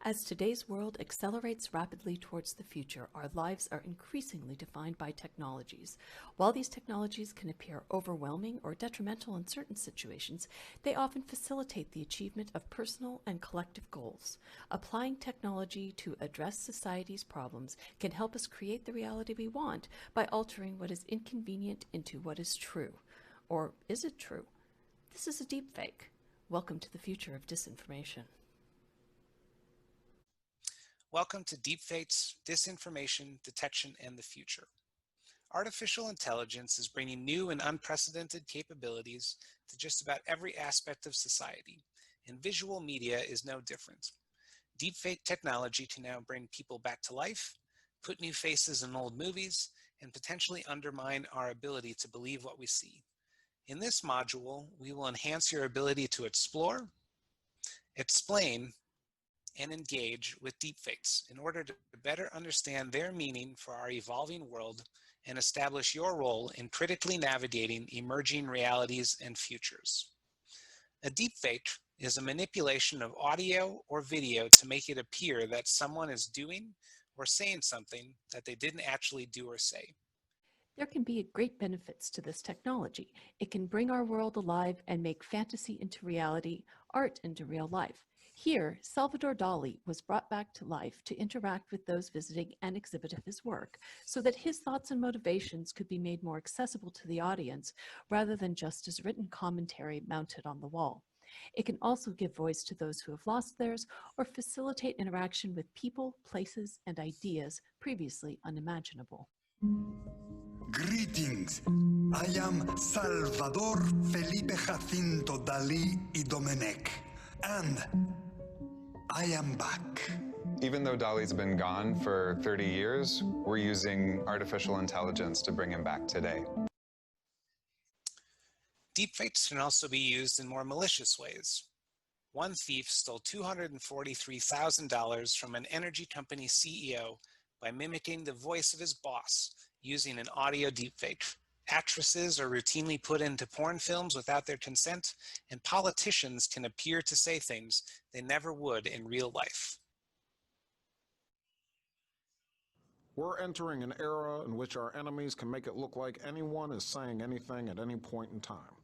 As today's world accelerates rapidly towards the future, our lives are increasingly defined by technologies. While these technologies can appear overwhelming or detrimental in certain situations, they often facilitate the achievement of personal and collective goals. Applying technology to address society's problems can help us create the reality we want by altering what is inconvenient into what is true. Or is it true? This is a deepfake. Welcome to the future of disinformation. Welcome to Deepfake's Disinformation, Detection, and the Future. Artificial intelligence is bringing new and unprecedented capabilities to just about every aspect of society, and visual media is no different. Deepfake technology can now bring people back to life, put new faces in old movies, and potentially undermine our ability to believe what we see. In this module, we will enhance your ability to explore, explain, and engage with deepfakes in order to better understand their meaning for our evolving world and establish your role in critically navigating emerging realities and futures. A deepfake is a manipulation of audio or video to make it appear that someone is doing or saying something that they didn't actually do or say. There can be great benefits to this technology. It can bring our world alive and make fantasy into reality, art into real life. Here, Salvador Dali was brought back to life to interact with those visiting and exhibit his work, so that his thoughts and motivations could be made more accessible to the audience, rather than just as written commentary mounted on the wall. It can also give voice to those who have lost theirs, or facilitate interaction with people, places, and ideas previously unimaginable. Greetings. I am Salvador Felipe Jacinto Dalí y Domenech, and I am back. Even though Dali's been gone for 30 years, we're using artificial intelligence to bring him back today. Deepfakes can also be used in more malicious ways. One thief stole $243,000 from an energy company CEO by mimicking the voice of his boss using an audio deepfake. Actresses are routinely put into porn films without their consent, and politicians can appear to say things they never would in real life. We're entering an era in which our enemies can make it look like anyone is saying anything at any point in time,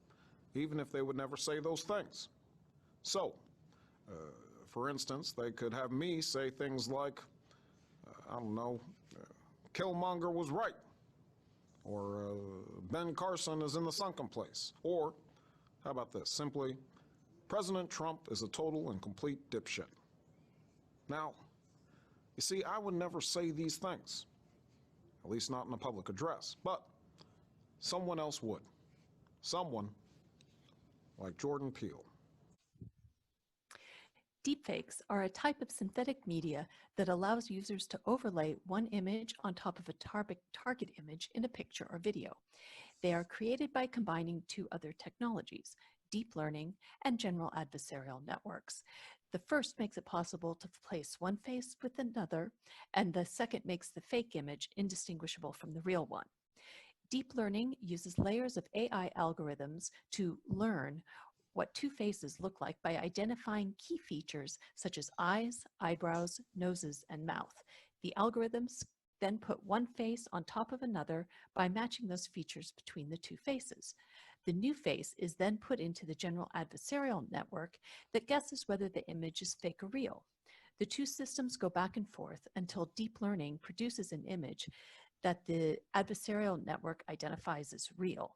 even if they would never say those things. So, for instance, they could have me say things like, Killmonger was right, or Ben Carson is in the sunken place, or, how about this, simply, President Trump is a total and complete dipshit. Now, you see, I would never say these things, at least not in a public address, but someone else would. Someone like Jordan Peele. Deepfakes are a type of synthetic media that allows users to overlay one image on top of a target image in a picture or video. They are created by combining two other technologies, deep learning and general adversarial networks. The first makes it possible to place one face with another, and the second makes the fake image indistinguishable from the real one. Deep learning uses layers of AI algorithms to learn what two faces look like by identifying key features such as eyes, eyebrows, noses, and mouth. The algorithms then put one face on top of another by matching those features between the two faces. The new face is then put into the general adversarial network that guesses whether the image is fake or real. The two systems go back and forth until deep learning produces an image that the adversarial network identifies as real.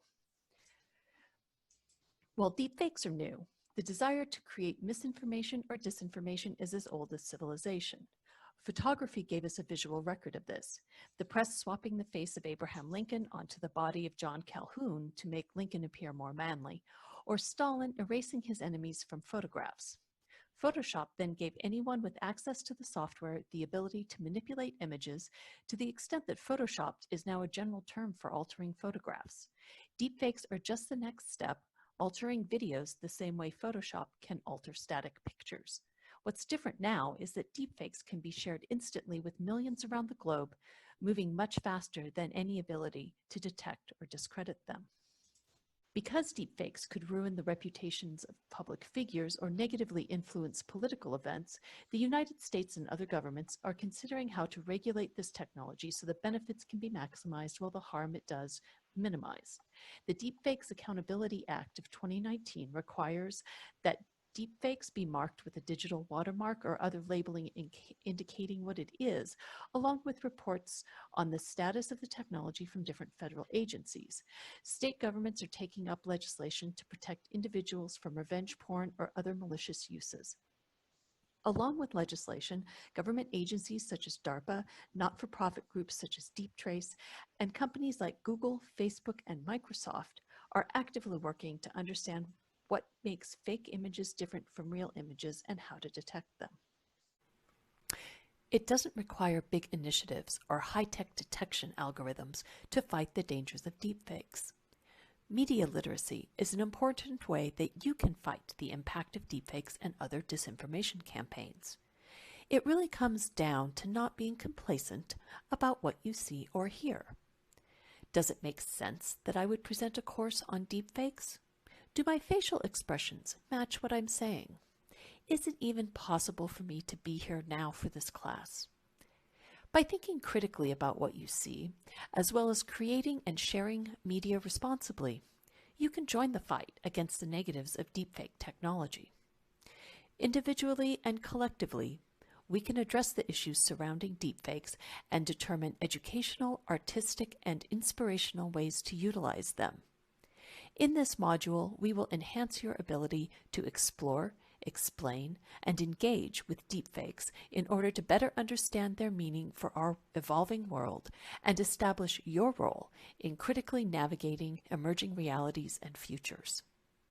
While deepfakes are new, the desire to create misinformation or disinformation is as old as civilization. Photography gave us a visual record of this, the press swapping the face of Abraham Lincoln onto the body of John Calhoun to make Lincoln appear more manly, or Stalin erasing his enemies from photographs. Photoshop then gave anyone with access to the software the ability to manipulate images to the extent that photoshopped is now a general term for altering photographs. Deepfakes are just the next step, altering videos the same way Photoshop can alter static pictures. What's different now is that deepfakes can be shared instantly with millions around the globe, moving much faster than any ability to detect or discredit them. Because deepfakes could ruin the reputations of public figures or negatively influence political events, the United States and other governments are considering how to regulate this technology so the benefits can be maximized while the harm it does minimized. The Deepfakes Accountability Act of 2019 requires that deepfakes be marked with a digital watermark or other labeling indicating what it is, along with reports on the status of the technology from different federal agencies. State governments are taking up legislation to protect individuals from revenge porn or other malicious uses. Along with legislation, government agencies such as DARPA, not-for-profit groups such as Deep Trace, and companies like Google, Facebook, and Microsoft are actively working to understand what makes fake images different from real images and how to detect them. It doesn't require big initiatives or high-tech detection algorithms to fight the dangers of deepfakes. Media literacy is an important way that you can fight the impact of deepfakes and other disinformation campaigns. It really comes down to not being complacent about what you see or hear. Does it make sense that I would present a course on deepfakes? Do my facial expressions match what I'm saying? Is it even possible for me to be here now for this class? By thinking critically about what you see, as well as creating and sharing media responsibly, you can join the fight against the negatives of deepfake technology. Individually and collectively, we can address the issues surrounding deepfakes and determine educational, artistic, and inspirational ways to utilize them. In this module, we will enhance your ability to explore, explain, and engage with deepfakes in order to better understand their meaning for our evolving world and establish your role in critically navigating emerging realities and futures.